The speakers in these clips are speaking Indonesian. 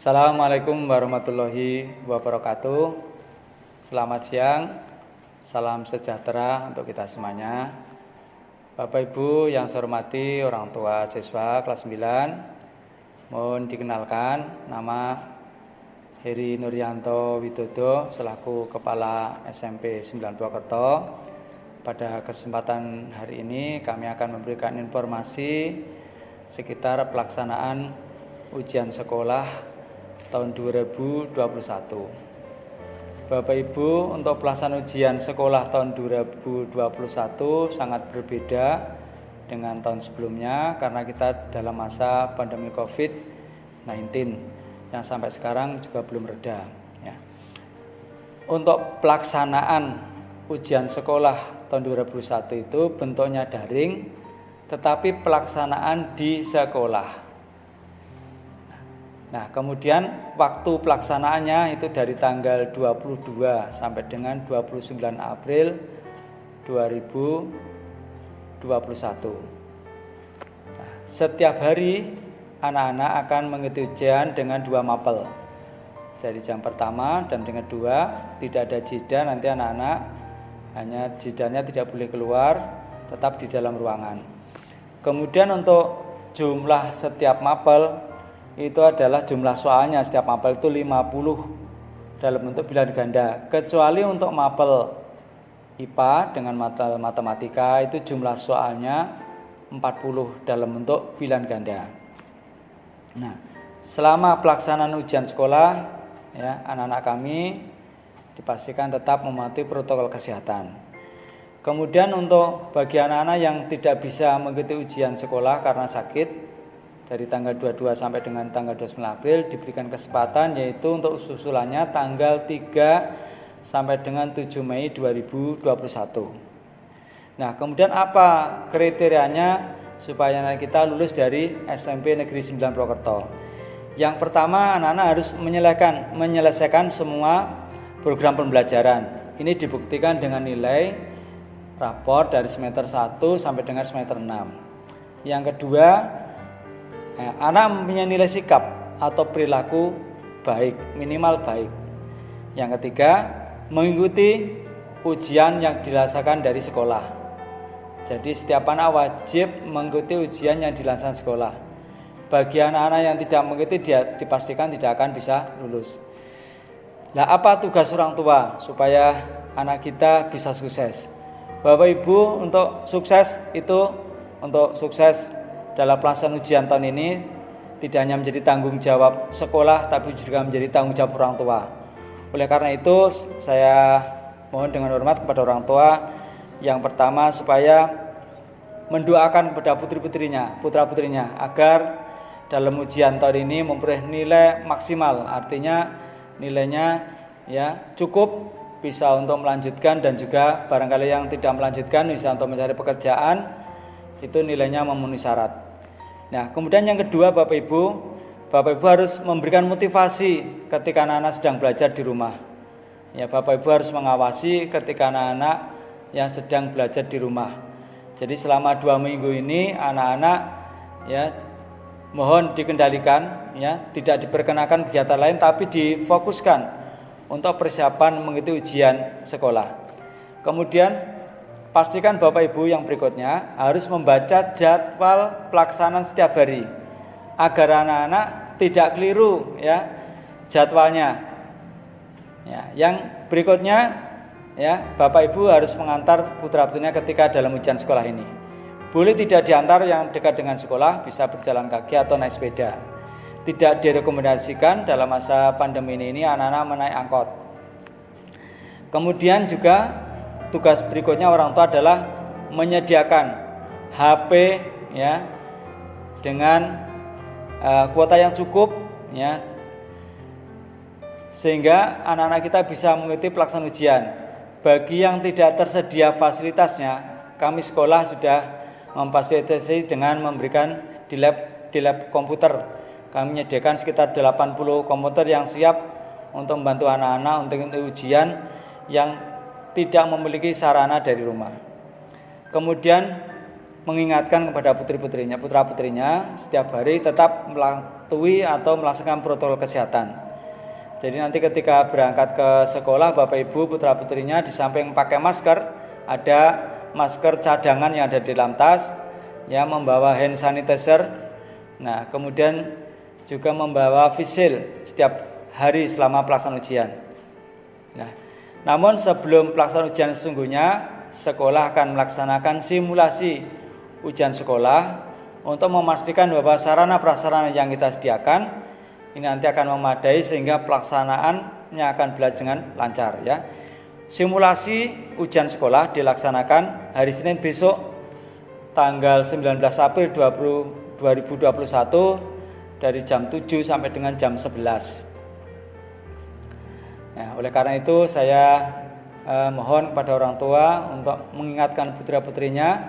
Assalamualaikum warahmatullahi wabarakatuh. Selamat siang, salam sejahtera untuk kita semuanya. Bapak Ibu yang saya hormati, orang tua siswa kelas 9, mohon dikenalkan, nama Heri Nuryanto Widodo selaku Kepala SMP 9 Purwokerto. Pada kesempatan hari ini kami akan memberikan informasi sekitar pelaksanaan ujian sekolah tahun 2021. Bapak Ibu, untuk pelaksanaan ujian sekolah tahun 2021 sangat berbeda dengan tahun sebelumnya karena kita dalam masa pandemi COVID-19 yang sampai sekarang juga belum reda ya. Untuk pelaksanaan ujian sekolah tahun 2021 itu bentuknya daring, tetapi pelaksanaan di sekolah. Nah, kemudian waktu pelaksanaannya itu dari tanggal 22 sampai dengan 29 April 2021. Nah, setiap hari anak-anak akan mengikuti ujian dengan 2 mapel. Dari jam pertama dan jam kedua tidak ada jeda, nanti anak-anak hanya jedanya tidak boleh keluar, tetap di dalam ruangan. Kemudian untuk jumlah setiap mapel itu adalah jumlah soalnya, setiap mapel itu 50 dalam bentuk bilangan ganda, kecuali untuk mapel IPA dengan matematika itu jumlah soalnya 40 dalam bentuk bilangan ganda. Nah, selama pelaksanaan ujian sekolah ya, anak-anak kami dipastikan tetap mematuhi protokol kesehatan. Kemudian untuk bagi anak-anak yang tidak bisa mengikuti ujian sekolah karena sakit, dari tanggal 22 sampai dengan tanggal 29 April diberikan kesempatan, yaitu untuk susulannya tanggal 3 sampai dengan 7 Mei 2021. Nah, kemudian apa kriterianya supaya anak kita lulus dari SMP Negeri 9 Purwokerto? Yang pertama, anak-anak harus menyelesaikan semua program pembelajaran. Ini dibuktikan dengan nilai rapor dari semester 1 sampai dengan semester 6. Yang kedua, anak mempunyai nilai sikap atau perilaku baik, minimal baik. Yang ketiga, mengikuti ujian yang dirasakan dari sekolah. Jadi setiap anak wajib mengikuti ujian yang dilaksanakan sekolah. Bagi anak-anak yang tidak mengikuti, dia dipastikan tidak akan bisa lulus. Nah, apa tugas orang tua supaya anak kita bisa sukses? Bapak Ibu, untuk sukses dalam pelaksanaan ujian tahun ini tidak hanya menjadi tanggung jawab sekolah, tapi juga menjadi tanggung jawab orang tua. Oleh karena itu, saya mohon dengan hormat kepada orang tua, yang pertama supaya mendoakan kepada putra-putrinya agar dalam ujian tahun ini memperoleh nilai maksimal, artinya nilainya ya cukup bisa untuk melanjutkan, dan juga barangkali yang tidak melanjutkan bisa untuk mencari pekerjaan, itu nilainya memenuhi syarat. Nah, kemudian yang kedua, Bapak Ibu harus memberikan motivasi ketika anak-anak sedang belajar di rumah. Ya, Bapak Ibu harus mengawasi ketika anak-anak yang sedang belajar di rumah. Jadi selama 2 minggu ini anak-anak ya mohon dikendalikan, ya, tidak diperkenakan kegiatan lain, tapi difokuskan untuk persiapan mengikuti ujian sekolah. Kemudian pastikan Bapak Ibu yang berikutnya harus membaca jadwal pelaksanaan setiap hari agar anak-anak tidak keliru ya jadwalnya. Ya, yang berikutnya ya, Bapak Ibu harus mengantar putra-putrinya ketika dalam ujian sekolah ini. Boleh tidak diantar yang dekat dengan sekolah, bisa berjalan kaki atau naik sepeda. Tidak direkomendasikan dalam masa pandemi ini anak-anak menaik angkot. Kemudian juga tugas berikutnya orang tua adalah menyediakan HP ya dengan kuota yang cukup ya, sehingga anak-anak kita bisa mengikuti pelaksanaan ujian. Bagi yang tidak tersedia fasilitasnya, kami sekolah sudah memfasilitasi dengan memberikan di lab komputer. Kami menyediakan sekitar 80 komputer yang siap untuk membantu anak-anak untuk ujian yang tidak memiliki sarana dari rumah. Kemudian mengingatkan kepada putra-putrinya setiap hari tetap mematuhi atau melaksanakan protokol kesehatan. Jadi nanti ketika berangkat ke sekolah, Bapak Ibu putra-putrinya di samping pakai masker, ada masker cadangan yang ada di dalam tas, ya, membawa hand sanitizer. Nah, kemudian juga membawa face shield setiap hari selama pelaksanaan ujian. Nah, namun sebelum pelaksanaan ujian sesungguhnya, sekolah akan melaksanakan simulasi ujian sekolah untuk memastikan bahwa sarana-prasarana yang kita sediakan ini nanti akan memadai sehingga pelaksanaannya akan berjalan dengan lancar, ya. Simulasi ujian sekolah dilaksanakan hari Senin besok tanggal 19 April 2021 dari jam 7 sampai dengan jam 11. Nah, oleh karena itu saya mohon kepada orang tua untuk mengingatkan putra-putrinya,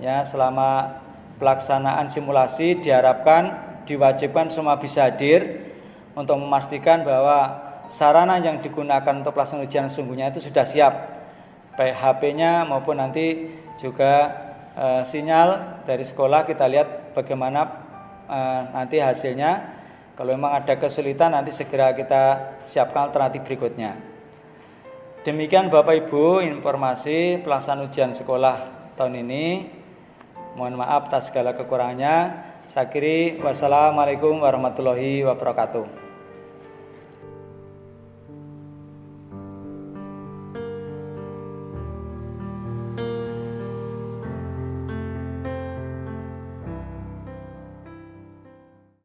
ya, selama pelaksanaan simulasi diharapkan diwajibkan semua bisa hadir untuk memastikan bahwa sarana yang digunakan untuk pelaksanaan ujian sesungguhnya itu sudah siap, baik HP-nya maupun nanti juga sinyal dari sekolah kita lihat bagaimana nanti hasilnya. Kalau memang ada kesulitan nanti segera kita siapkan alternatif berikutnya. Demikian Bapak Ibu informasi pelaksanaan ujian sekolah tahun ini. Mohon maaf atas segala kekurangannya. Saya akhiri, wassalamualaikum warahmatullahi wabarakatuh.